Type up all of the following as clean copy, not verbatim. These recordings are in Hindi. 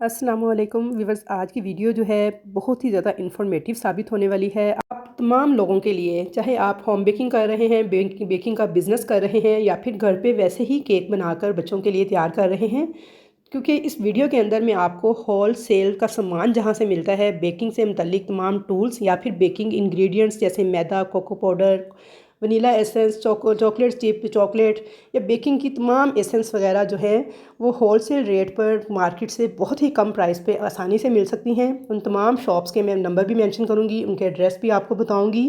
अस्सलामुअलैकुम व्यूअर्स, आज की वीडियो जो है बहुत ही ज़्यादा इन्फॉर्मेटिव साबित होने वाली है आप तमाम लोगों के लिए। चाहे आप होम बेकिंग कर रहे हैं, बेकिंग का बिज़नेस कर रहे हैं, या फिर घर पे वैसे ही केक बनाकर बच्चों के लिए तैयार कर रहे हैं। क्योंकि इस वीडियो के अंदर मैं आपको होल सेल का सामान जहाँ से मिलता है, बेकिंग से मुतल्लिक तमाम टूल्स या फिर बेकिंग इंग्रेडिएंट्स जैसे मैदा, cocoa powder, vanilla essence, chocolate chip chocolate या बेकिंग की तमाम एसेंस वगैरह जो है वो होल सेल रेट पर मार्केट से बहुत ही कम प्राइस पे आसानी से मिल सकती हैं। उन तमाम शॉप्स के मैं नंबर भी मेंशन करूँगी, उनके एड्रेस भी आपको बताऊँगी।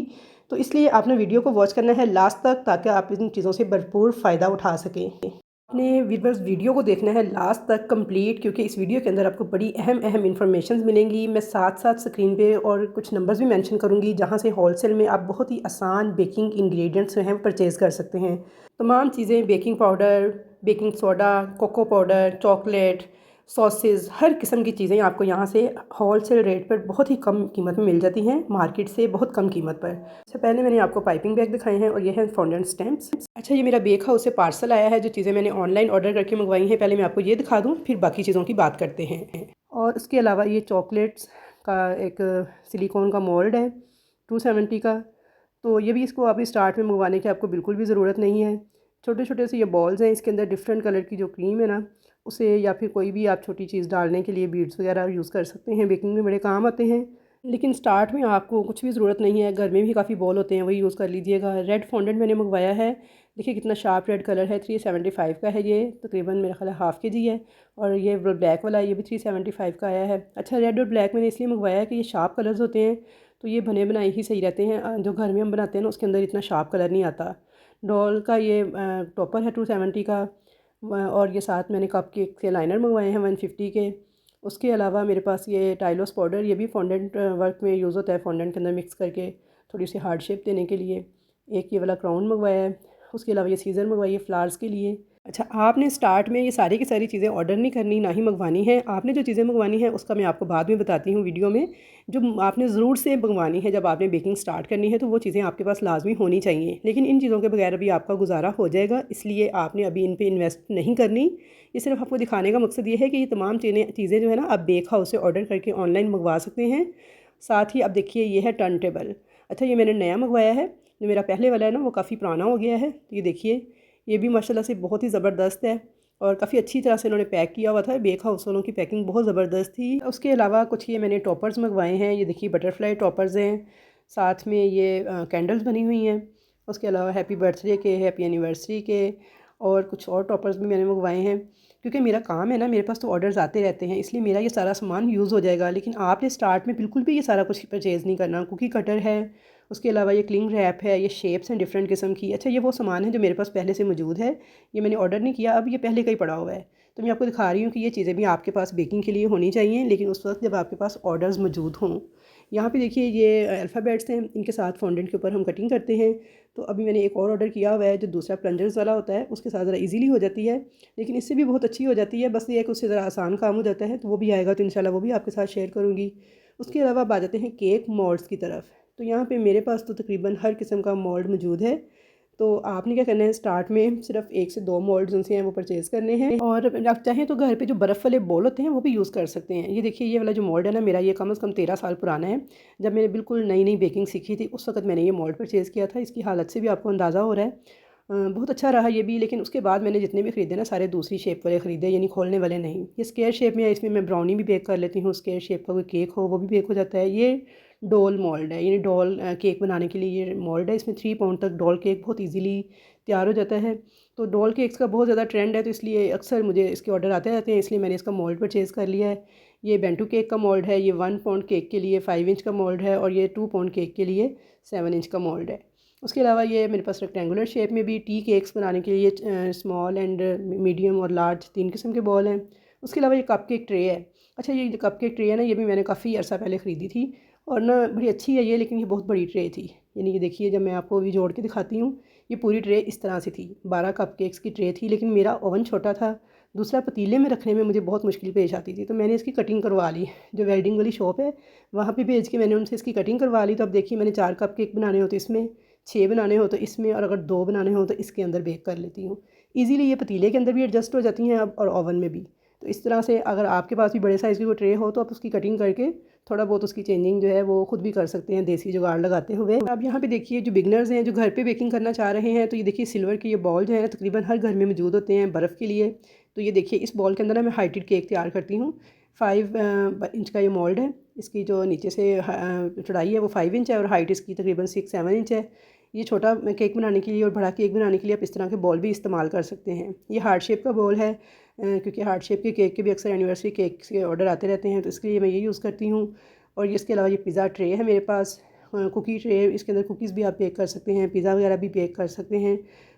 तो इसलिए आपने वीडियो को वॉच करना है लास्ट तक, ताकि आप इन चीज़ों से भरपूर फ़ायदा उठा सकें। आपने व्यूअर्स वीडियो को देखना है लास्ट तक कंप्लीट, क्योंकि इस वीडियो के अंदर आपको बड़ी अहम इंफॉर्मेशन मिलेंगी। मैं साथ साथ स्क्रीन पे और कुछ नंबर्स भी मेंशन करूँगी जहाँ से होलसेल में आप बहुत ही आसान बेकिंग इंग्रेडिएंट्स जो हैं परचेज़ कर सकते हैं। तमाम चीज़ें, baking powder, baking soda, cocoa powder, chocolate, sauces, हर किस्म की चीज़ें आपको यहाँ से होलसेल रेट पर बहुत ही कम कीमत में मिल जाती हैं, मार्केट से बहुत कम कीमत पर। इससे पहले मैंने आपको पाइपिंग बैग दिखाए हैं और ये है फॉन्डेंट स्टैम्प्स। अच्छा, ये मेरा बेक हाउस से पार्सल आया है। जो चीज़ें मैंने ऑनलाइन ऑर्डर करके मंगवाई हैं, पहले मैं आपको ये दिखा दूँ, फिर बाकी चीज़ों की बात करते हैं। और उसके अलावा ये चॉकलेट्स का एक सिलिकॉन का मोल्ड है 270 का। तो ये भी, इसको अभी स्टार्ट में मंगवाने की आपको बिल्कुल भी ज़रूरत नहीं है। छोटे छोटे से ये बॉल्स हैं, इसके अंदर डिफरेंट कलर की जो क्रीम है ना, उसे या फिर कोई भी आप छोटी चीज़ डालने के लिए बीड्स वगैरह यूज़ कर सकते हैं, बेकिंग में बड़े काम आते हैं। लेकिन स्टार्ट में आपको कुछ भी ज़रूरत नहीं है, घर में भी काफ़ी बॉल होते हैं, वही यूज़ कर लीजिएगा। रेड फॉन्डेंट मैंने मंगवाया है, देखिए कितना शार्प रेड कलर है। 375 का है ये, तकरीबन मेरा ख्याल है हाफ़ के जी है। और ये ब्लैक वाला, ये भी 375 का आया है। अच्छा, रेड और ब्लैक मैंने इसलिए मंगवाया है कि ये शार्प कलर्स होते हैं, तो ये बने बनाए ही सही रहते हैं। जो घर में हम बनाते हैं ना, उसके अंदर इतना शार्प कलर नहीं आता। डॉल का ये टॉपर है 270 का। और ये साथ मैंने कप केक के लाइनर मंगवाए हैं 150 के। उसके अलावा मेरे पास ये टाइलोस पाउडर, ये भी फॉन्डेंट वर्क में यूज़ होता है, फॉन्डेंट के अंदर मिक्स करके थोड़ी सी हार्ड शेप देने के लिए। एक ये वाला क्राउन मंगवाया है। उसके अलावा ये सीज़र मंगवाई है फ्लावर्स के लिए। अच्छा, आपने स्टार्ट में ये सारी की सारी चीज़ें ऑर्डर नहीं करनी, ना ही मंगवानी है। आपने जो चीज़ें मंगवानी है उसका मैं आपको बाद में बताती हूँ वीडियो में। जो आपने ज़रूर से मंगवानी है, जब आपने बेकिंग स्टार्ट करनी है, तो वो चीज़ें आपके पास लाजमी होनी चाहिए। लेकिन इन चीज़ों के बगैर भी आपका गुजारा हो जाएगा, इसलिए आपने अभी इन पर इन्वेस्ट नहीं करनी। ये सिर्फ आपको दिखाने का मकसद ये है कि ये तमाम चीज़ें जो है ना, आप बेक हाउस से ऑर्डर करके ऑनलाइन मंगवा सकते हैं। साथ ही अब देखिए, ये है टर्न टेबल। अच्छा, ये मैंने नया मंगवाया है। जो मेरा पहले वाला है ना, वो काफ़ी पुराना हो गया है। तो ये देखिए, ये भी माशाल्लाह से बहुत ही ज़बरदस्त है और काफ़ी अच्छी तरह से इन्होंने पैक किया हुआ था। बेक हाउस वालों की पैकिंग बहुत ज़बरदस्त थी। उसके अलावा कुछ ये मैंने टॉपर्स मंगवाए हैं। ये देखिए, बटरफ्लाई टॉपर्स हैं। साथ में ये कैंडल्स बनी हुई हैं। उसके अलावा हैप्पी बर्थडे के, हैप्पी एनिवर्सरी के और कुछ और टॉपर्स भी मैंने मंगवाए हैं। क्योंकि मेरा काम है ना, मेरे पास तो ऑर्डर्स आते रहते हैं, इसलिए मेरा ये सारा सामान यूज़ हो जाएगा। लेकिन आपने स्टार्ट में बिल्कुल भी ये सारा कुछ परचेज़ नहीं करना। कुकी कटर है, उसके अलावा ये क्लिंग रैप है, ये शेप्स हैं डिफरेंट किस्म की। अच्छा, ये वो सामान है जो मेरे पास पहले से मौजूद है, ये मैंने ऑर्डर नहीं किया, अब ये पहले का ही पड़ा हुआ है। तो मैं आपको दिखा रही हूँ कि ये चीज़ें भी आपके पास बेकिंग के लिए होनी चाहिए, लेकिन उस वक्त जब आपके पास ऑर्डर्स मौजूद हों। यहाँ पे देखिए, ये अल्फ़ाबेट्स हैं, इनके साथ फॉन्डेंट के ऊपर हम कटिंग करते हैं। तो अभी मैंने एक और ऑर्डर किया हुआ है, जो दूसरा प्लंजर्स वाला होता है, उसके साथ ज़रा ईजीली हो जाती है, लेकिन इससे भी बहुत अच्छी हो जाती है। बस ये है कि उससे ज़रा आसान काम हो जाता है। तो वो भी आएगा तो इंशाल्लाह वो भी आपके साथ शेयर करूँगी। उसके अलावा अब आ जाते हैं केक मोल्ड्स की तरफ। तो यहाँ पे मेरे पास तो तकरीबन हर किस्म का मोल्ड मौजूद है। तो आपने क्या करना है, स्टार्ट में सिर्फ 1 से 2 मोल्ड्स उनसे हैं वो परचेज़ करने हैं। और आप चाहें तो घर पे जो बर्फ़ वाले बोल होते हैं वो भी यूज़ कर सकते हैं। ये देखिए, ये वाला जो मोल्ड है ना मेरा, ये कम से कम 13 साल पुराना है। जब मैंने बिल्कुल नई नई बेकिंग सीखी थी, उस वक्त मैंने ये मोल्ड परचेज़ किया था। इसकी हालत से भी आपको अंदाज़ा हो रहा है, बहुत अच्छा रहा ये भी। लेकिन उसके बाद मैंने जितने भी ख़रीदे ना, सारे दूसरी शेप वाले ख़रीदे, यानी खोलने वाले नहीं। ये स्क्वायर शेप में है, इसमें मैं ब्राउनी भी बेक कर लेती हूँ। स्क्वायर शेप का कोई केक हो वो भी बेक हो जाता है। ये डोल मोल्ड है, यानी डोल केक बनाने के लिए ये मोल्ड है। इसमें 3 पाउंड तक डोल केक बहुत इजीली तैयार हो जाता है। तो डोल केक्स का बहुत ज़्यादा ट्रेंड है, तो इसलिए अक्सर मुझे इसके ऑर्डर आते रहते हैं, इसलिए मैंने इसका मोल्ड परचेज़ कर लिया है। ये बेंटू केक का मोल्ड है। ये 1 पाउंड केक के लिए 5 इंच का मोल्ड है, और ये 2 पाउंड केक के लिए 7 इंच का मोल्ड है। उसके अलावा ये मेरे पास रेक्टेंगुलर शेप में भी टी केक्स बनाने के लिए स्मॉल एंड मीडियम और लार्ज 3 किस्म के बॉल हैं। उसके अलावा ये कप केक ट्रे है। अच्छा, ये जो कप केक ट्रे है ना, ये भी मैंने काफ़ी अर्सा पहले ख़रीदी थी और ना बड़ी अच्छी है ये, लेकिन ये बहुत बड़ी ट्रे थी। यानी ये देखिए, जब मैं आपको अभी जोड़ के दिखाती हूँ, ये पूरी ट्रे इस तरह से थी। 12 कप केक्स की ट्रे थी, लेकिन मेरा ओवन छोटा था। दूसरा, पतीले में रखने में मुझे बहुत मुश्किल पेश आती थी, तो मैंने इसकी कटिंग करवा ली। जो वेल्डिंग वाली शॉप है, वहाँ पे भेज के मैंने उनसे इसकी कटिंग करवा ली। तो अब देखिए, मैंने 4 कप केक बनाने हो तो इसमें, 6 बनाने हो तो इसमें, और अगर 2 बनाने हो तो इसके अंदर बेक कर लेती हूँ। ईज़िली ये पतीले के अंदर भी एडजस्ट हो जाती हैं अब, और ओवन में भी। तो इस तरह से अगर आपके पास भी बड़े साइज़ की कोई ट्रे हो तो आप उसकी कटिंग करके थोड़ा बहुत उसकी चेंजिंग जो है वो खुद भी कर सकते हैं देसी जुगाड़ लगाते हुए। अब यहाँ पे देखिए जो बिगनर्स हैं जो घर पे बेकिंग करना चाह रहे हैं, तो ये देखिए सिल्वर के ये बॉल जो है ना तकरीबन हर घर में मौजूद होते हैं बर्फ़ के लिए। तो ये देखिए इस बॉल के अंदर ना मैं हाइटेड केक तैयार करती हूँ। 5 इंच का ये मोल्ड है। इसकी जो नीचे से चौड़ाई है वो 5 इंच है और हाइट इसकी तकरीबन 6-7 इंच है। ये छोटा केक बनाने के लिए और बड़ा केक बनाने के लिए आप इस तरह के बॉल भी इस्तेमाल कर सकते हैं। ये हार्ट शेप का बॉल है, क्योंकि हार्ट शेप के केक के भी अक्सर एनिवर्सरी केक के ऑर्डर आते रहते हैं, तो इसके लिए मैं ये यूज़ करती हूँ। और इसके अलावा ये पिज़्ज़ा ट्रे है मेरे पास, कुकी ट्रे, इसके अंदर कुकीज़ भी आप बेक कर सकते हैं, पिज़्ज़ा वगैरह भी बेक कर सकते हैं।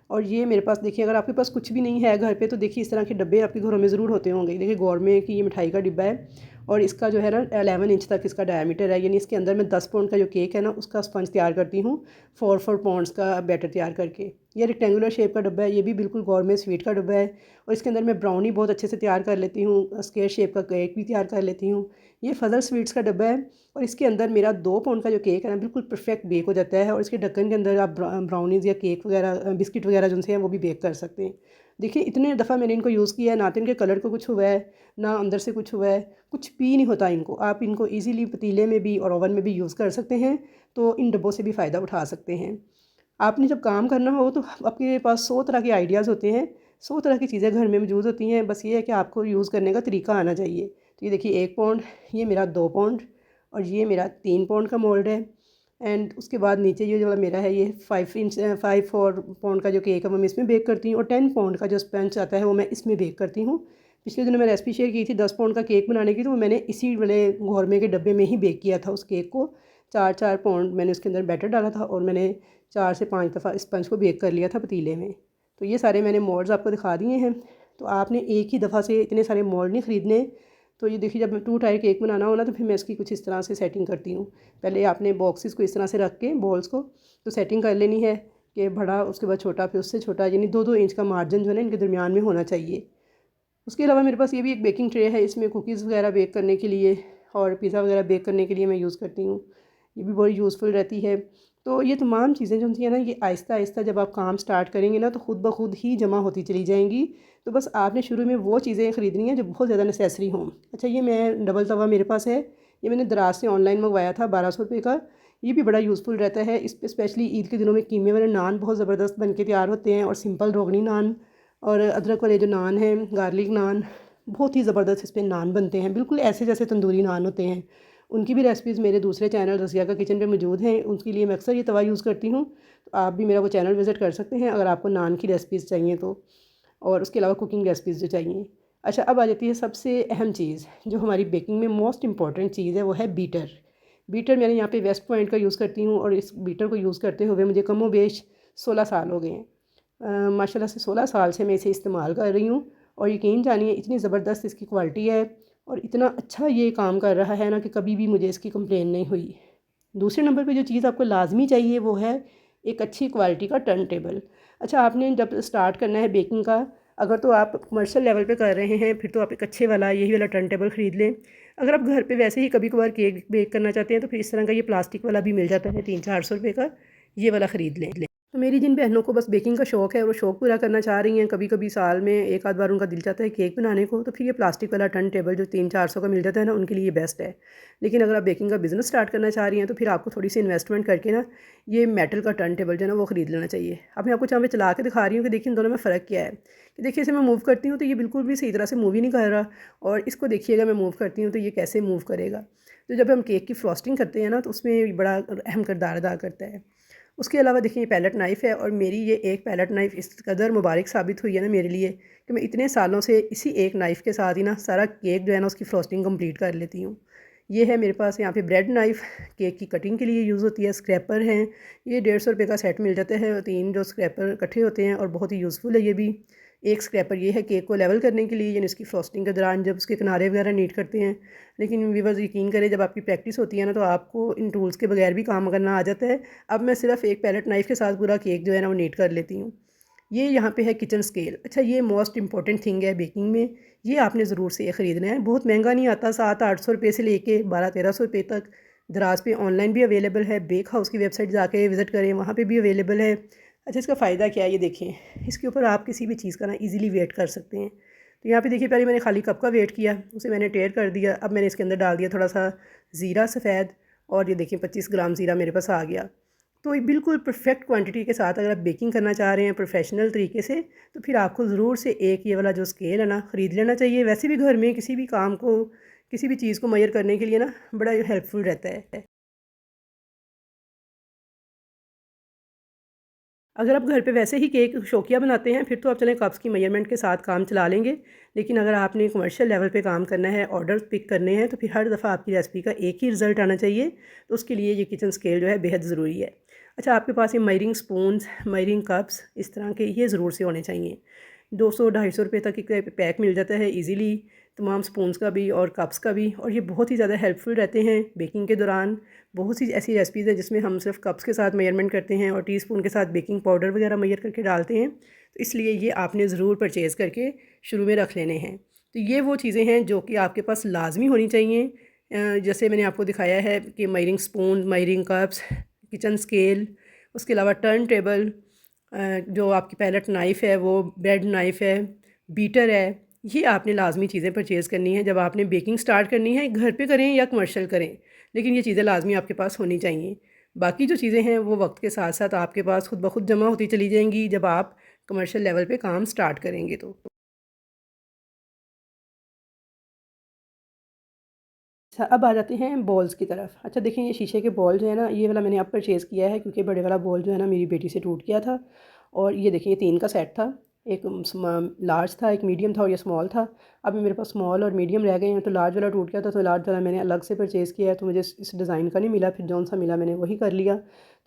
और ये मेरे पास देखिए अगर आपके पास कुछ भी नहीं है घर पे, तो देखिए इस तरह के डब्बे आपके घरों में ज़रूर होते होंगे। देखिए गौरमे की ये मिठाई का डिब्बा है और इसका जो है ना 11 इंच तक इसका डायमीटर है, यानी इसके अंदर मैं 10 पाउंड का जो केक है ना उसका स्पंज तैयार करती हूँ 4 पाउंड्स का बैटर तैयार करके। ये रेक्टेंगुलर शेप का डब्बा है, ये भी बिल्कुल गौरमे स्वीट का डब्बा है और इसके अंदर मैं ब्राउनी बहुत अच्छे से तैयार कर लेती हूँ, स्क्वायर शेप का केक भी तैयार कर लेती हूँ। ये फजल स्वीट्स का डब्बा है और इसके अंदर मेरा 2 पाउंड का जो केक है ना बिल्कुल परफेक्ट बेक हो जाता है और इसके ढक्कन के अंदर आप ब्राउनीज़ या केक वगैरह बिस्किट वगैरह जिनसे हैं वो भी बेक कर सकते हैं। देखिए इतने दफ़ा मैंने इनको यूज़ किया है, ना तो इनके कलर को कुछ हुआ है, ना अंदर से कुछ हुआ है, कुछ भी नहीं होता इनको। आप इनको ईज़िली पतीले में भी और ओवन में भी यूज़ कर सकते हैं, तो इन डब्बों से भी फ़ायदा उठा सकते हैं। आपने जब काम करना हो तो आपके पास 100 तरह के आइडियाज़ होते हैं, 100 तरह की चीज़ें घर में मौजूद होती हैं, बस ये है कि आपको यूज़ करने का तरीका आना चाहिए। तो ये देखिए 1 पाउंड, ये मेरा 2 पाउंड और ये मेरा 3 पाउंड का मोल्ड है। एंड उसके बाद नीचे ये जो वाला मेरा है ये 5 पाउंड का जो केक है वो मैं इसमें बेक करती हूँ और 10 पाउंड का जो स्पंज आता है वो मैं इसमें बेक करती हूँ। पिछले दिनों मैं रेसिपी शेयर की थी 10 पाउंड का केक बनाने की, तो वो मैंने इसी वाले गौरमे के डब्बे में ही बेक किया था उस केक को। 4-4 पाउंड मैंने उसके अंदर बैटर डाला था और मैंने 4 से 5 दफ़ा स्पंज को बेक कर लिया था पतीले में। तो ये सारे मैंने मोल्ड्स आपको दिखा दिए हैं। तो आपने एक ही दफ़ा से इतने सारे मोल्ड नहीं ख़रीदने। तो ये देखिए जब 2 टायर केक बनाना हो ना तो फिर मैं इसकी कुछ इस तरह से सेटिंग करती हूँ। पहले आपने बॉक्सेस को इस तरह से रख के बॉल्स को तो सेटिंग कर लेनी है कि बड़ा, उसके बाद छोटा, फिर उससे छोटा, यानी 2-2 इंच का मार्जिन जो है ना इनके दरमियान में होना चाहिए। उसके अलावा मेरे पास ये भी एक बेकिंग ट्रे है, इसमें कुकीज़ वगैरह बेक करने के लिए और पिज़्ज़ा वगैरह बेक करने के लिए मैं यूज़ करती हूँ। ये भी बड़ी यूज़फुल रहती है। तो ये तमाम चीज़ें जो होती हैं ना ये आहिस्ता आहिस्ता जब आप काम स्टार्ट करेंगे ना तो ख़ुद ब खुद ही जमा होती चली जाएंगी। तो बस आपने शुरू में वो चीज़ें ख़रीदनी हैं जो बहुत ज़्यादा नेसेसरी हों। अच्छा, ये मैं डबल तवा मेरे पास है, ये मैंने दराज से ऑनलाइन मंगवाया था 1200 रुपये का। ये भी बड़ा यूज़फुल रहता है। इस पर स्पेशली ईद के दिनों में कीमे वाले नान बहुत ज़बरदस्त बन के तैयार होते हैं और सिंपल रोगनी नान और अदरक वाले जो नान हैं, गार्लिक नान, बहुत ही ज़बरदस्त इस पर नान बनते हैं, बिल्कुल ऐसे जैसे तंदूरी नान होते हैं। उनकी भी रेसिपीज़ मेरे दूसरे चैनल रज़िया का किचन पे मौजूद हैं, उनके लिए मैं अक्सर ये तवा यूज़ करती हूँ। तो आप भी मेरा वो चैनल विज़िट कर सकते हैं अगर आपको नान की रेसिपीज़ चाहिए तो, और उसके अलावा कुकिंग रेसिपीज़ जो चाहिए। अच्छा, अब आ जाती है सबसे अहम चीज़ जो हमारी बेकिंग में मोस्ट इंपॉर्टेंट चीज़ है, वो है बीटर। बीटर मैंने यहाँ पे वेस्ट पॉइंट का यूज़ करती हूँ और इस बीटर को यूज़ करते हुए मुझे कमोबेश 16 साल हो गए हैं। माशाल्लाह से 16 साल से मैं इसे इस्तेमाल कर रही हूँ और यकीन जानिए इतनी ज़बरदस्त इसकी क्वालिटी है और इतना अच्छा ये काम कर रहा है ना कि कभी भी मुझे इसकी कंप्लेन नहीं हुई। दूसरे नंबर पे जो चीज़ आपको लाजमी चाहिए वो है एक अच्छी क्वालिटी का टर्न टेबल। अच्छा, आपने जब स्टार्ट करना है बेकिंग का, अगर तो आप कमर्शियल लेवल पे कर रहे हैं फिर तो आप एक अच्छे वाला यही वाला टर्न टेबल ख़रीद लें। अगर आप घर पे वैसे ही कभी कभार केक बेक करना चाहते हैं तो फिर इस तरह का ये प्लास्टिक वाला भी मिल जाता है 300-400 रुपये का, ये वाला ख़रीद लें। तो मेरी जिन बहनों को बस बेकिंग का शौक़ है, वो शौक़ पूरा करना चाह रही हैं, कभी कभी साल में एक आध बार उनका दिल चाहता है केक बनाने को, तो फिर ये प्लास्टिक वाला टर्न टेबल जो 300-400 का मिल जाता है ना, उनके लिए बेस्ट है। लेकिन अगर आप बेकिंग का बिज़नेस स्टार्ट करना चाह रही हैं तो फिर आपको थोड़ी सी इन्वेस्टमेंट करके ना ये मेटल का टर्न टेबल जो है ना वो ख़रीद लेना चाहिए। अब मैं आपको यहाँ पे चला के दिखा रही हूँ कि देखिए इन दोनों में फ़र्क क्या है। कि देखिए इसे मैं मूव करती हूँ तो ये बिल्कुल भी सही तरह से मूव ही नहीं कर रहा, और इसको देखिएगा मैं मूव करती हूँ तो ये कैसे मूव करेगा। तो जब हम केक की फ्रॉस्टिंग करते हैं ना तो उसमें बड़ा अहम किरदार अदा करता है। उसके अलावा देखिए ये पैलेट नाइफ़ है और मेरी ये एक पैलेट नाइफ़ इस कदर मुबारक साबित हुई है ना मेरे लिए कि मैं इतने सालों से इसी एक नाइफ़ के साथ ही ना सारा केक जो है ना उसकी फ्रॉस्टिंग कंप्लीट कर लेती हूँ। ये है मेरे पास यहाँ पे ब्रेड नाइफ़, केक की कटिंग के लिए यूज़ होती है। स्क्रैपर हैं, ये 150 रुपये का सेट मिल जाता है, 3 जो स्क्रैपर इकट्ठे होते हैं और बहुत ही यूज़फुल है ये भी। एक स्क्रैपर ये है केक को लेवल करने के लिए, यानी इसकी फ्रॉस्टिंग के दौरान जब उसके किनारे वगैरह नीट करते हैं। लेकिन व्यूअर्स यकीन करें जब आपकी प्रैक्टिस होती है ना तो आपको इन टूल्स के बगैर भी काम करना आ जाता है। अब मैं सिर्फ एक पैलेट नाइफ़ के साथ पूरा केक जो है ना वो नीट कर लेती हूँ। ये यहाँ पे है किचन स्केल। अच्छा, ये मोस्ट इंपॉर्टेंट थिंग है बेकिंग में, ये आपने ज़रूर से ये ख़रीदना है। बहुत महंगा नहीं आता, 700-800 रुपये से लेके 1200-1300 रुपये तक। दराज पे ऑनलाइन भी अवेलेबल है, बेक हाउस की वेबसाइट जाके विज़िट करें, वहाँ पे भी अवेलेबल है। अच्छा, इसका फ़ायदा क्या है ये देखें, इसके ऊपर आप किसी भी चीज़ का ना ईज़िली वेट कर सकते हैं। तो यहाँ पे देखिए पहले मैंने खाली कप का वेट किया, उसे मैंने टेयर कर दिया। अब मैंने इसके अंदर डाल दिया थोड़ा सा ज़ीरा सफ़ेद, और ये देखिए 25 ग्राम ज़ीरा मेरे पास आ गया। तो ये बिल्कुल परफेक्ट क्वांटिटी के साथ अगर आप बेकिंग करना चाह रहे हैं प्रोफेशनल तरीके से, तो फिर आपको ज़रूर से एक ये वाला जो स्केल है ना ख़रीद लेना चाहिए। वैसे भी घर में किसी भी काम को, किसी भी चीज़ को मेजर करने के लिए ना बड़ा हेल्पफुल रहता है। अगर आप घर पे वैसे ही केक शौकिया बनाते हैं, फिर तो आप चलें कप्स की मेजरमेंट के साथ काम चला लेंगे। लेकिन अगर आपने कमर्शियल लेवल पे काम करना है, ऑर्डर्स पिक करने हैं, तो फिर हर दफ़ा आपकी रेसिपी का एक ही रिज़ल्ट आना चाहिए। तो उसके लिए ये किचन स्केल जो है बेहद ज़रूरी है। अच्छा, आपके पास ये मेजरिंग स्पून्स, मेजरिंग कप्स इस तरह के ये ज़रूर से होने चाहिए। 200-250 रुपये तक एक पैक मिल जाता है ईज़िली, तमाम स्पून्स का भी और कप्स का भी। और ये बहुत ही ज़्यादा हेल्पफुल रहते हैं बेकिंग के दौरान। बहुत सी ऐसी रेसिपीज़ हैं जिसमें हम सिर्फ कप्स के साथ मेजरमेंट करते हैं और टीस्पून के साथ बेकिंग पाउडर वगैरह मेजर करके डालते हैं। तो इसलिए ये आपने ज़रूर परचेज़ करके शुरू में रख लेने हैं। तो ये वो चीज़ें हैं जो कि आपके पास लाजमी होनी चाहिए। जैसे मैंने आपको दिखाया है कि measuring spoon, measuring cups, kitchen scale, उसके अलावा टर्न टेबल, जो आपकी पैलेट नाइफ़ है, वो ब्रेड नाइफ़ है, बीटर है। ये आपने लाजमी चीज़ें परचेज़ करनी है जब आपने बेकिंग स्टार्ट करनी है, घर पे करें या कमर्शियल करें, लेकिन ये चीज़ें लाजमी आपके पास होनी चाहिए। बाकी जो चीज़ें हैं वो वक्त के साथ साथ आपके पास खुद ब खुद जमा होती चली जाएंगी जब आप कमर्शियल लेवल पे काम स्टार्ट करेंगे तो। अच्छा, अब आ जाते हैं बॉल्स की तरफ। अच्छा देखिए, ये शीशे के बॉल जो है ना, ये वाला मैंने अब परचेज़ किया है क्योंकि बड़े वाला बॉल जो है ना मेरी बेटी से टूट गया था। और ये देखिए, ये 3 का सेट था। एक लार्ज था, एक मीडियम था और ये स्मॉल था। अब मेरे पास स्मॉल और मीडियम रह गए हैं, तो लार्ज वाला टूट गया था, तो लार्ज वाला मैंने अलग से परचेज़ किया है। तो मुझे इस डिज़ाइन का नहीं मिला, फिर जौन-सा मिला मैंने वही कर लिया।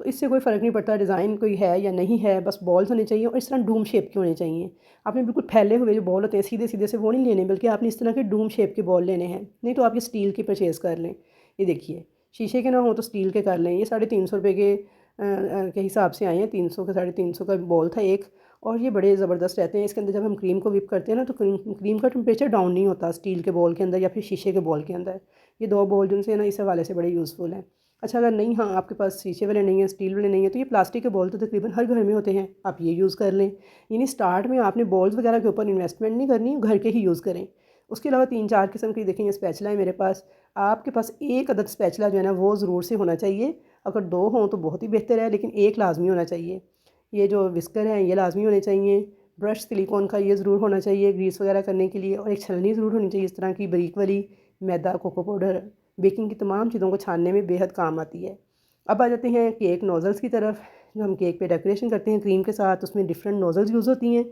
तो इससे कोई फ़र्क नहीं पड़ता डिज़ाइन कोई है या नहीं है, बस बॉल्स होने चाहिए और इस तरह डूम शेप के होने चाहिए। आपने बिल्कुल फैले हुए जो बॉल होते हैं सीधे-सीधे से वो नहीं लेने, बल्कि आपने इस तरह के डूम शेप के बॉल लेने हैं। नहीं तो आप ये स्टील के परचेज़ कर लें। ये देखिए, शीशे के ना हो तो स्टील के कर लें। ये 350 रुपए के हिसाब से आए हैं। 300 के 350 का बॉल था एक। और ये बड़े ज़बरदस्त रहते हैं। इसके अंदर जब हम क्रीम को व्हिप करते हैं ना, तो क्रीम का टेम्परेचर डाउन नहीं होता स्टील के बॉल के अंदर या फिर शीशे के बॉल के अंदर। ये 2 बॉल जिनसे है ना, इस हवाले से बड़े यूज़फुल हैं। अच्छा, अगर नहीं, हाँ, आपके पास शीशे वाले नहीं हैं, स्टील वाले नहीं हैं, तो ये प्लास्टिक के बॉल तो तकरीबन हर घर में होते हैं, आप ये यूज़ कर लें। यानी स्टार्ट में आपने बॉल्स वगैरह के ऊपर इन्वेस्टमेंट नहीं करनी, घर के ही यूज़ करें। उसके अलावा 3-4 किस्म की देखें, ये स्पैचुला है मेरे पास। आपके पास एक अदद स्पैचुला जो है ना वो ज़रूर से होना चाहिए। अगर 2 हों तो बहुत ही बेहतर है, लेकिन एक लाज़मी होना चाहिए। ये जो विस्कर हैं ये लाज़मी होने चाहिए। ब्रश सिलिकॉन का ये ज़रूर होना चाहिए ग्रीस वगैरह करने के लिए, और एक छलनी ज़रूर होनी चाहिए इस तरह की बारीक वाली। मैदा, कोको पाउडर, बेकिंग की तमाम चीज़ों को छानने में बेहद काम आती है। अब आ जाते हैं केक नोज़ल्स की तरफ। जो हम केक पे डेकोरेशन करते हैं क्रीम के साथ, उसमें डिफरेंट नोज़ल्स यूज़ होती हैं।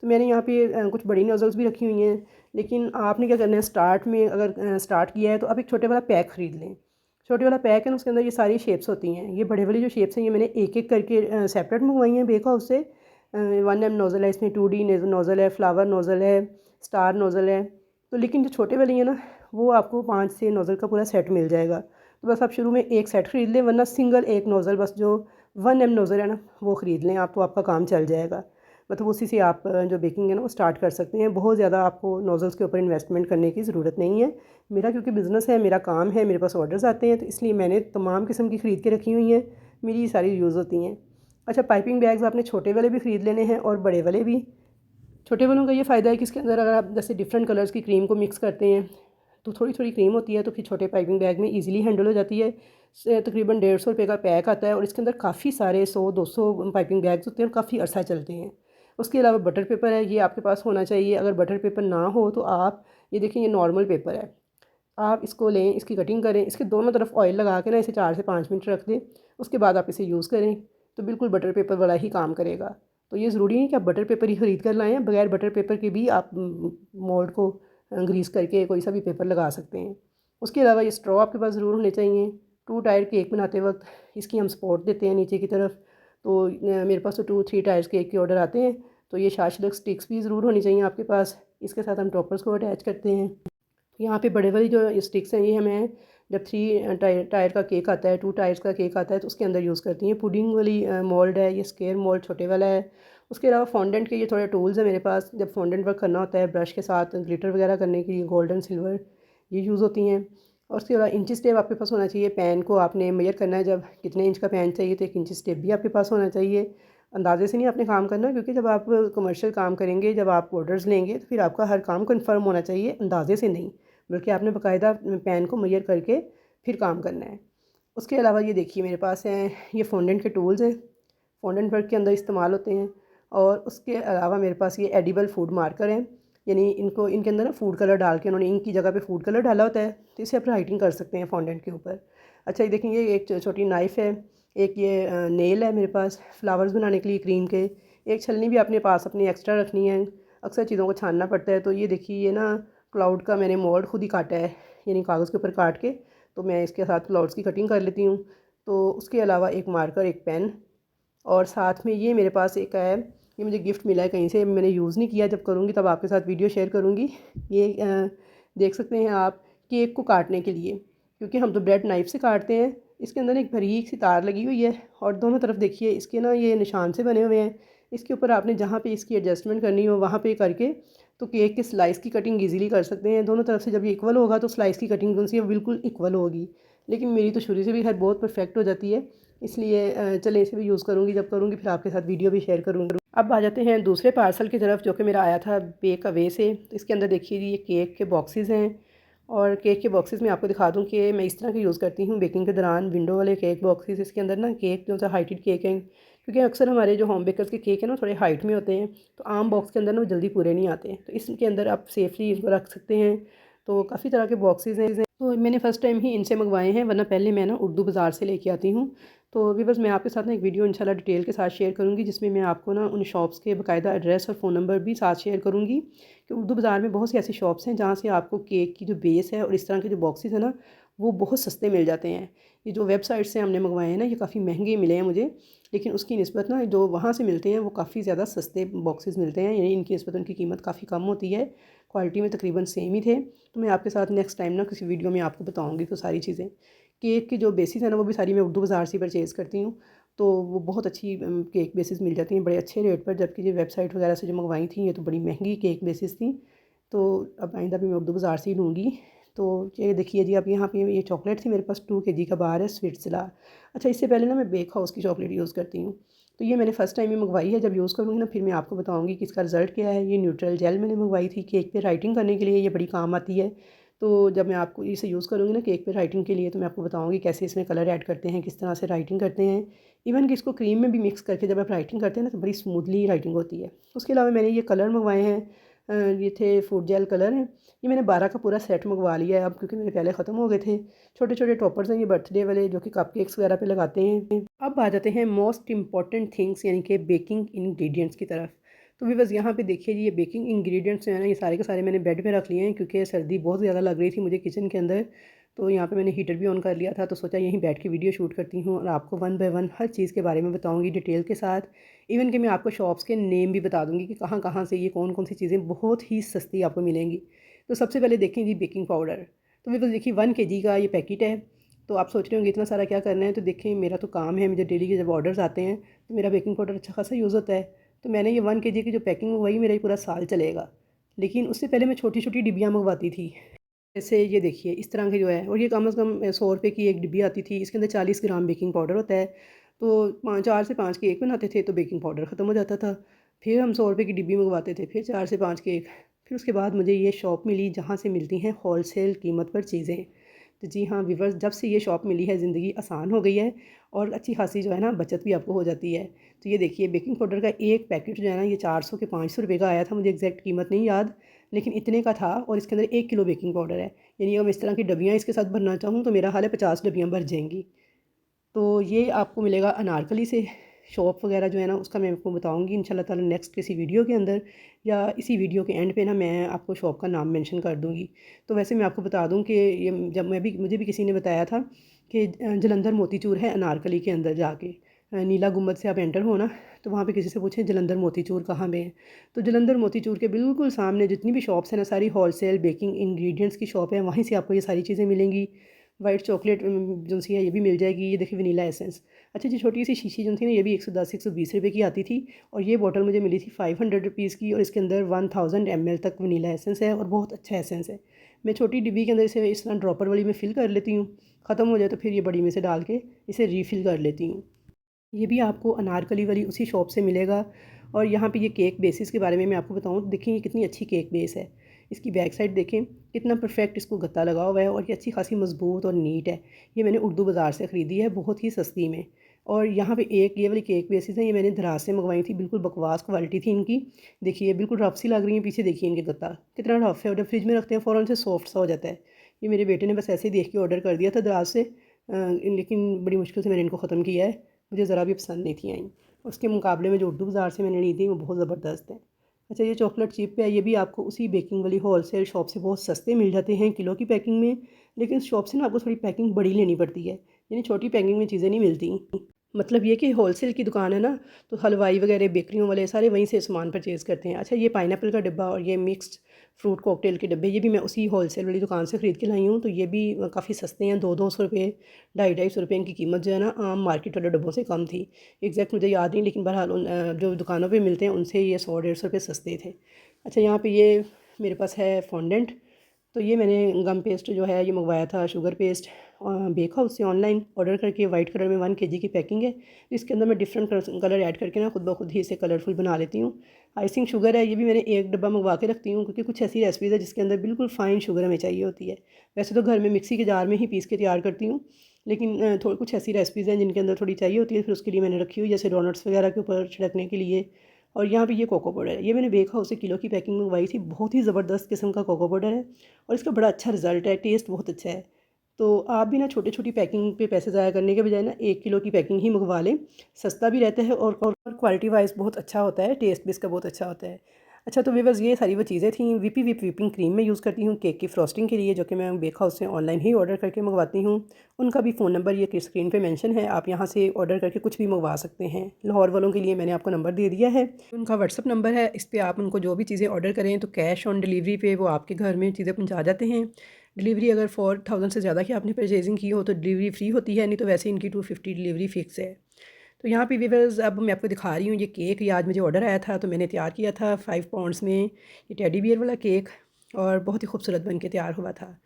तो मैंने यहाँ पे कुछ बड़ी नोज़ल्स भी रखी हुई हैं। लेकिन आपने क्या करना है, स्टार्ट में अगर स्टार्ट किया है तो आप एक छोटे वाला पैक ख़रीद लें। छोटे वाला पैक है ना, उसके अंदर ये सारी शेप्स होती हैं। ये बड़े वाली जो शेप्स हैं ये मैंने एक-एक करके सेपरेट मंगवाई हैं बेक हाउस से। 1 नोज़ल है इसमें, 2D नोज़ल है, फ्लावर नोज़ल है, स्टार नोज़ल है। तो लेकिन जो छोटे वाली है ना, वो आपको 5-6 नोज़ल का पूरा सेट मिल जाएगा। तो बस आप शुरू में एक सेट ख़रीद लें, वरना सिंगल एक नोज़ल, बस जो 1 नोज़ल है ना वो ख़रीद लें आप, तो आपका काम चल जाएगा। मतलब उसी से आप जो बेकिंग है ना वो स्टार्ट कर सकते हैं। बहुत ज़्यादा आपको नोज़ल्स के ऊपर इन्वेस्टमेंट करने की ज़रूरत नहीं है। मेरा क्योंकि बिज़नेस है, मेरा काम है, मेरे पास ऑर्डर्स आते हैं, तो इसलिए मैंने तमाम किस्म की ख़रीद के रखी हुई हैं। मेरी ये सारी यूज़ होती हैं। अच्छा, पाइपिंग बैग्स आपने छोटे वाले भी ख़रीद लेने हैं और बड़े वाले भी। छोटे वालों का ये फ़ायदा है कि इसके अंदर अगर आप जैसे डिफरेंट कलर्स की क्रीम को मिक्स करते हैं, तो थोड़ी-थोड़ी क्रीम होती है, तो फिर छोटे पाइपिंग बैग में ईज़िली हैंडल हो जाती है। तकरीबन 150 रुपये का पैक आता है और इसके अंदर काफ़ी सारे 100-200 पाइपिंग बैग्स होते हैं और काफ़ी अरसा चलते हैं। उसके अलावा बटर पेपर है, ये आपके पास होना चाहिए। अगर बटर पेपर ना हो तो आप ये देखें, ये नॉर्मल पेपर है, आप इसको लें, इसकी कटिंग करें, इसके दोनों तरफ ऑयल लगा के ना इसे 4 से 5 मिनट रख दें। उसके बाद आप इसे यूज़ करें, तो बिल्कुल बटर पेपर वाला ही काम करेगा। तो ये ज़रूरी नहीं कि आप बटर पेपर ही ख़रीद कर लाएँ, बगैर बटर पेपर के भी आप मोल्ड को ग्रीस करके कोई सा भी पेपर लगा सकते हैं। उसके अलावा ये स्ट्रॉ आपके पास ज़रूर होने चाहिए। 2 टायर केक बनाते वक्त इसकी हम सपोर्ट देते हैं नीचे की तरफ, तो मेरे पास तो 2-3 टायर्स केक के ऑर्डर आते हैं। तो ये शाशलक स्टिक्स भी ज़रूर होनी चाहिए आपके पास। इसके साथ हम टॉपर्स को अटैच करते हैं। यहाँ पे बड़े वाली जो स्टिक्स हैं ये हमें जब 3 टायर का केक आता है, 2 टायर्स का केक आता है, तो उसके अंदर यूज़ करती हैं। पुडिंग वाली मोल्ड है, ये स्क्वायर मोल्ड छोटे वाला है। उसके अलावा फॉन्डेंट के ये थोड़े टूल्स हैं मेरे पास, जब फॉन्डेंट वर्क करना होता है ब्रश के साथ ग्लिटर वगैरह करने के लिए, गोल्डन सिल्वर ये यूज़ होती हैं। और उसके अलावा इंचेस टेप आपके पास होना चाहिए। पैन को आपने मेजर करना है, जब कितने इंच का पैन चाहिए तो 1 इंच टेप भी आपके पास होना चाहिए। अंदाजे से नहीं आपने काम करना, क्योंकि जब आप कमर्शियल काम करेंगे, जब आप ऑर्डर्स लेंगे, तो फिर आपका हर काम कन्फर्म होना चाहिए, अंदाजे से नहीं, बल्कि आपने बाकायदा पैन को मेजर करके फिर काम करना है। उसके अलावा ये देखिए मेरे पास हैं ये फॉन्डेंट के टूल्स हैं, फॉन्डेंट वर्क के अंदर इस्तेमाल होते हैं। और उसके अलावा मेरे पास ये एडिबल फूड मार्कर हैं, यानी इनको इनके अंदर ना फूड कलर डाल के उन्होंने इंक की जगह पे फूड कलर डाला होता है, तो इसे आप राइटिंग कर सकते हैं फॉन्डेंट के ऊपर। अच्छा ये देखें, ये एक छोटी नाइफ़ है, एक ये नेल है मेरे पास फ्लावर्स बनाने के लिए क्रीम के, एक छलनी भी अपने पास अपनी एक्स्ट्रा रखनी है, अक्सर चीज़ों को छानना पड़ता है। तो ये देखिए ये ना क्लाउड का मैंने मोल्ड खुद ही काटा है, यानी कागज़ के ऊपर काट के, तो मैं इसके साथ क्लाउड्स की कटिंग कर लेती हूँ। तो उसके अलावा एक मार्कर, एक पेन, और साथ में ये मेरे पास एक है, ये मुझे गिफ्ट मिला है कहीं से, मैंने यूज़ नहीं किया, जब करूँगी तब आपके साथ वीडियो शेयर करूँगी। ये देख सकते हैं आप, केक को काटने के लिए, क्योंकि हम तो ब्रेड नाइफ़ से काटते हैं, इसके अंदर एक बारीक सी तार लगी हुई है और दोनों तरफ देखिए इसके ना ये निशान से बने हुए हैं। इसके ऊपर आपने जहाँ पे इसकी एडजस्टमेंट करनी हो वहाँ पे करके तो केक के स्लाइस की कटिंग ईज़िली कर सकते हैं। दोनों तरफ से जब ये इक्वल होगा तो स्लाइस की कटिंग जो सी है बिल्कुल इक्वल होगी। लेकिन मेरी तो शुरू से भी खैर बहुत परफेक्ट हो जाती है, इसलिए चलें इसे भी यूज़ करूँगी, जब करूँगी फिर आपके साथ वीडियो भी शेयर करूँगी। अब आ जाते हैं दूसरे पार्सल की तरफ, जो कि मेरा आया था बेक अवे से। तो इसके अंदर देखिए ये केक के बॉक्सेस हैं, और केक के बॉक्सेस में आपको दिखा दूं कि मैं इस तरह के यूज़ करती हूँ बेकिंग के दौरान, विंडो वाले केक बॉक्सेस। इसके अंदर ना केक जो सा हाइटेड केक हैं, क्योंकि अक्सर हमारे जो होम बेकर्स के केक हैं ना थोड़े हाइट में होते हैं, तो आम बॉक्स के अंदर ना वो जल्दी पूरे नहीं आते, तो इसके अंदर आप सेफली इनको रख सकते हैं। तो काफ़ी तरह के बॉक्सेस हैं, तो मैंने फ़र्स्ट टाइम ही इनसे मंगवाए हैं, वरना पहले मैं ना उर्दू बाज़ार से लेके आती हूँ। तो अभी बस मैं आपके साथ ना एक वीडियो इंशाल्लाह डिटेल के साथ शेयर करूँगी, जिसमें मैं आपको ना उन शॉप्स के बाकायदा एड्रेस और फ़ोन नंबर भी साथ शेयर करूँगी, कि उर्दू बाज़ार में बहुत सी ऐसी शॉप्स हैं जहाँ से आपको केक की जो बेस है और इस तरह के जो बॉक्सेस हैं ना वो बहुत सस्ते मिल जाते हैं। ये जो वेबसाइट से हमने मंगवाए हैं ना ये काफ़ी महंगे मिले हैं मुझे, लेकिन उसकी निस्बत ना जो वहाँ से मिलते हैं वो काफ़ी ज़्यादा सस्ते बॉक्सेस मिलते हैं, यानी इनकी निस्बत उनकी कीमत काफ़ी कम होती है, क्वालिटी में तकरीबन सेम ही थे। तो मैं आपके साथ नेक्स्ट टाइम ना किसी वीडियो में आपको बताऊँगी तो सारी चीज़ें। केक की जो बेसिस है ना वो भी सारी मैं उर्दू बाज़ार से परचेज़ करती हूँ, तो वो बहुत अच्छी केक बेसिस मिल जाती हैं बड़े अच्छे रेट पर, जबकि ये वेबसाइट वगैरह से जो मंगवाई थी ये तो बड़ी महंगी केक बेसिस थी। तो अब आइंदा भी मैं उर्दू बाज़ार से ही लूँगी। तो ये देखिए जी, अब यहाँ पे ये चॉकलेट थी मेरे पास 2 केजी का बार है स्विट्ज़रलैंड। अच्छा इससे पहले ना मैं बेक हाउस की चॉकलेट यूज़ करती हूँ, तो ये मैंने फ़र्स्ट टाइम ही मंगवाई है, जब यूज़ करूँगी ना फिर मैं आपको बताऊँगी कि इसका रिज़ल्ट क्या है। ये न्यूट्रल जेल मैंने मंगवाई थी, केक पे राइटिंग करने के लिए ये बड़ी काम आती है। तो जब मैं आपको इसे यूज़ करूँगी ना केक पे राइटिंग के लिए, तो मैं आपको बताऊँगी कैसे इसमें कलर ऐड करते हैं, किस तरह से राइटिंग करते हैं। इवन कि इसको क्रीम में भी मिक्स करके जब आप राइटिंग करते हैं ना तो बड़ी स्मूथली राइटिंग होती है। उसके अलावा मैंने ये कलर मंगवाए हैं, ये थे फूड जेल कलर हैं। ये मैंने 12 का पूरा सेट मंगवा लिया है अब, क्योंकि मेरे पहले ख़त्म हो गए थे। छोटे छोटे टॉपर्स हैं ये बर्थडे वाले, जो कि कपकेक्स वगैरह पे लगाते हैं। अब आ जाते हैं मोस्ट इंपॉर्टेंट थिंग्स, यानी कि बेकिंग इंग्रेडिएंट्स की तरफ। तो भी बस यहाँ पे देखिए जी, ये बेकिंग इंग्रेडिएंट्स जो है ना ये सारे के सारे मैंने बेड पे रख लिए हैं, क्योंकि सर्दी बहुत ज़्यादा लग रही थी मुझे किचन के अंदर। तो यहाँ पे मैंने हीटर भी ऑन कर लिया था, तो सोचा यहीं बैठ के वीडियो शूट करती हूँ और आपको वन बाय वन हर चीज़ के बारे में बताऊँगी डिटेल के साथ। इवन कि मैं आपको शॉप्स के नेम भी बता दूँगी कि कहाँ कहाँ से ये कौन कौन सी चीज़ें बहुत ही सस्ती आपको मिलेंगी। तो सबसे पहले देखें जी बेकिंग पाउडर। तो मेरे पास देखिए 1 केजी का ये पैकेट है। तो आप सोच रहे होंगे इतना सारा क्या करना है, तो देखें मेरा तो काम है, मुझे डेली के जब ऑर्डर्स आते हैं तो मेरा बेकिंग पाउडर अच्छा खासा यूज़ होता है। तो मैंने ये 1 केजी की जो पैकिंग वही मेरा ये पूरा साल चलेगा। लेकिन उससे पहले मैं छोटी-छोटी डिब्बियाँ मँगवाती थी। जैसे ये देखिए इस तरह के जो है, और ये कम से कम 100 रुपए की एक डिब्बी आती थी, इसके अंदर 40 ग्राम बेकिंग पाउडर होता है। तो 4 से 5 केक बनाते थे तो बेकिंग पाउडर ख़त्म हो जाता था। फिर हम 100 रुपए की डिब्बी मँगवाते थे, फिर 4 से 5 केक। फिर उसके बाद मुझे ये शॉप मिली जहाँ से मिलती हैं होलसेल कीमत पर चीज़ें। तो जी हाँ व्यूअर्स, जब से ये शॉप मिली है ज़िंदगी आसान हो गई है, और अच्छी खासी जो है ना बचत भी आपको हो जाती है। तो ये देखिए बेकिंग पाउडर का एक पैकेट जो है ना ये 400 के 500 रुपये का आया था, मुझे एग्जैक्ट कीमत नहीं याद, लेकिन इतने का था, और इसके अंदर 1 किलो बेकिंग पाउडर है। यानी अगर मैं इस तरह की डब्बियाँ इसके साथ भरना चाहूँ तो मेरा हाल है 50 डब्बियाँ भर जाएंगी। तो ये आपको मिलेगा अनारकली से। शॉप वगैरह जो है ना उसका मैं आपको बताऊँगी इंशाल्लाह ताला नेक्स्ट किसी वीडियो के अंदर, या इसी वीडियो के एंड पे ना मैं आपको शॉप का नाम मेंशन कर दूँगी। तो वैसे मैं आपको बता दूँ कि ये जब मुझे भी किसी ने बताया था कि जलंधर मोतीचूर है अनारकली के अंदर जाके, नीला गुम्बद से आप एंटर हो ना, तो वहाँ पे किसी से पूछें जलंधर मोतीचूर कहाँ पे है। तो जलंधर मोतीचूर के बिल्कुल सामने जितनी भी शॉप्स हैं ना सारी होलसेल बेकिंग इंग्रेडिएंट्स की शॉप है, वहीं से आपको ये सारी चीज़ें मिलेंगी। वाइट चॉकलेट जो सी है ये भी मिल जाएगी। ये देखिए वनीला एसेंस। अच्छा जी, छोटी सी शीशी जो थी ना ये भी 110-120 रुपये की आती थी, और ये बॉटल मुझे मिली थी 500 रुपीज़ की, और इसके अंदर 1000 ml तक वनीला एसेंस है और बहुत अच्छा एसेंस है। मैं छोटी डिब्बी के अंदर इसे इस तरह ड्रॉपर वाली में फ़िल कर लेती हूँ, ख़त्म हो जाए तो फिर ये बड़ी में से डाल के इसे रीफ़िल कर लेती हूँ। ये भी आपको अनारकली वाली उसी शॉप से मिलेगा। और यहाँ पे ये केक बेसिस के बारे में मैं आपको बताऊँ तो देखिए ये कितनी अच्छी केक बेस है। इसकी बैक साइड देखें कितना परफेक्ट इसको गत्ता लगा हुआ है और ये अच्छी खासी मजबूत और नीट है। ये मैंने उर्दू बाज़ार से ख़रीदी है बहुत ही सस्ती में। और यहाँ पे एक ये वाली केक बेसिस है, ये मैंने दराज से मंगवाई थी, बिल्कुल बकवास क्वालिटी थी इनकी। देखिए बिल्कुल रफ सी लग रही है, पीछे देखिए इनके गत्ता कितना रफ है और जब फ्रिज में रखते हैं फ़ौरन से सॉफ्ट सा हो जाता है। ये मेरे बेटे ने बस ऐसे ही देख के ऑर्डर कर दिया था दराज से, लेकिन बड़ी मुश्किल से मैंने इनको ख़त्म किया है, मुझे ज़रा भी पसंद नहीं थी आई। उसके मुकाबले में जो उर्दू बाज़ार से मैंने ली थी वो बहुत ज़बरदस्त है। अच्छा ये चॉकलेट चिप है, ये भी आपको उसी बेकिंग वाली होलसेल शॉप से बहुत सस्ते मिल जाते हैं किलो की पैकिंग में। लेकिन इस शॉप से ना आपको थोड़ी पैकिंग बड़ी लेनी पड़ती है, यानी छोटी पैकिंग में चीज़ें नहीं मिलती। मतलब ये कि होलसेल की दुकान है ना, तो हलवाई वगैरह बेकरियों वाले सारे वहीं से सामान परचेज़ करते हैं। अच्छा ये पाइनएप्पल का डिब्बा और ये मिक्स्ड फ्रूट कॉकटेल के डब्बे, ये भी मैं उसी होलसेल वाली दुकान से ख़रीद के लाई हूँ। तो ये भी काफ़ी सस्ते हैं, 200-200 रुपये, 250-250 रुपये इनकी कीमत जो है ना आम मार्केट वाले डब्बों से कम थी। एग्जैक्ट मुझे याद नहीं, लेकिन बहरहाल जो दुकानों पे मिलते हैं उनसे ये 100-150 रुपये सस्ते थे। अच्छा यहाँ पे ये मेरे पास है फॉन्डेंट। तो ये मैंने गम पेस्ट जो है ये मंगवाया था, शुगर पेस्ट बेक हाउस से ऑनलाइन ऑर्डर करके। वाइट कलर में 1 kg की पैकिंग है। इसके अंदर मैं डिफरेंट कलर ऐड करके ना खुद ब खुद ही इसे कलरफुल बना लेती हूँ। आइसिंग शुगर है, ये भी मैंने एक डब्बा मंगवा के रखती हूँ क्योंकि कुछ ऐसी रेसिपीज़ है जिसके अंदर बिल्कुल फ़ाइन शुगर हमें चाहिए होती है। वैसे तो घर में मिक्सी के जार में ही पीस के तैयार करती हूँ, लेकिन थोड़ी कुछ ऐसी रेसिपीज़ हैं जिनके अंदर थोड़ी चाहिए होती है, फिर उसके लिए मैंने रखी हुई, जैसे डोनट्स वगैरह के ऊपर छिड़कने के लिए। और यहाँ पे ये कोको पाउडर है, ये मैंने बेक हाउस से किलो की पैकिंग मंगवाई थी, बहुत ही ज़बरदस्त किस्म का कोको पाउडर है और इसका बड़ा अच्छा रिज़ल्ट है, टेस्ट बहुत अच्छा है। तो आप भी ना छोटी छोटी पैकिंग पे पैसे ज़ाया करने के बजाय ना 1 किलो की पैकिंग ही मंगवा लें, सस्ता भी रहता है और क्वालिटी वाइज बहुत अच्छा होता है, टेस्ट भी इसका बहुत अच्छा होता है। अच्छा तो व्यूअर्स ये सारी वो चीज़ें थी। व्हिपिंग क्रीम मैं यूज़ करती हूँ केक की फ्रॉस्टिंग के लिए, जो कि मैं बेक हाउस से ऑनलाइन ही ऑर्डर करके मंगवाती हूँ। उनका भी फ़ोन नंबर ये स्क्रीन पे मेंशन है, आप यहाँ से ऑर्डर करके कुछ भी मंगवा सकते हैं। लाहौर वालों के लिए मैंने आपको नंबर दे दिया है, उनका व्हाट्सअप नंबर है, इस पर आप उनको जो भी चीज़ें ऑर्डर करें तो कैश ऑन डिलीवरी पे वो आपके घर में चीज़ें पहुँचा जाते हैं। डिलीवरी अगर 4000 से ज़्यादा की आपने परचेजिंग की हो तो डिलीवरी फ्री होती है, नहीं तो वैसे इनकी 250 डिलीवरी फ़िक्स है। तो यहाँ पे व्यूअर्स अब मैं आपको दिखा रही हूँ ये केक, ये आज मुझे ऑर्डर आया था तो मैंने तैयार किया था 5 पाउंड्स में ये टेडी बियर वाला केक, और बहुत ही खूबसूरत बन के तैयार हुआ था।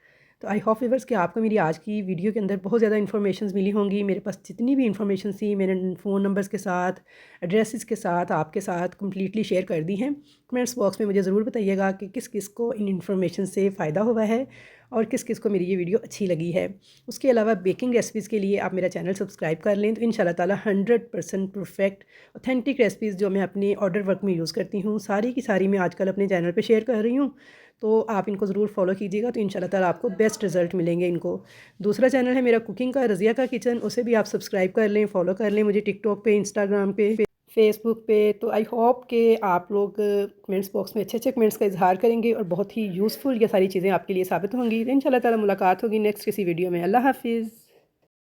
तो आई होप व्यूअर्स कि आपको मेरी आज की वीडियो के अंदर बहुत ज़्यादा इन्फॉर्मेशन मिली होंगी। मेरे पास जितनी भी इन्फॉर्मेशन थी मैंने फ़ोन नंबर्स के साथ, एड्रेसेस के साथ आपके साथ कम्प्लीटली शेयर कर दी हैं। कमेंट्स बॉक्स में मुझे ज़रूर बताइएगा कि किस किस को इन इन्फॉर्मेशन से फ़ायदा हुआ है और किस किस को मेरी ये वीडियो अच्छी लगी है। उसके अलावा बेकिंग रेसिपीज़ के लिए आप मेरा चैनल सब्सक्राइब कर लें, तो इंशाल्लाह ताला 100% परफेक्ट ऑथेंटिक रेसिपीज़ जो मैं अपने ऑर्डर वर्क में यूज़ करती हूँ सारी की सारी मैं आजकल अपने चैनल पे शेयर कर रही हूँ। तो आप इनको ज़रूर फॉलो कीजिएगा, तो इंशाल्लाह ताला आपको बेस्ट रिज़ल्ट मिलेंगे इनको। दूसरा चैनल है मेरा कुकिंग का, रज़िया का किचन, उसे भी आप सब्सक्राइब कर लें, फॉलो कर लें मुझे टिकटॉक पे, इंस्टाग्राम पे, फेसबुक पे। तो आई होप कि आप लोग कमेंट्स बॉक्स में अच्छे अच्छे कमेंट्स का इजहार करेंगे और बहुत ही यूज़फुल ये सारी चीज़ें आपके लिए साबित होंगी। इंशाल्लाह ताला मुलाकात होगी नेक्स्ट किसी वीडियो में। अल्लाह हाफिज़।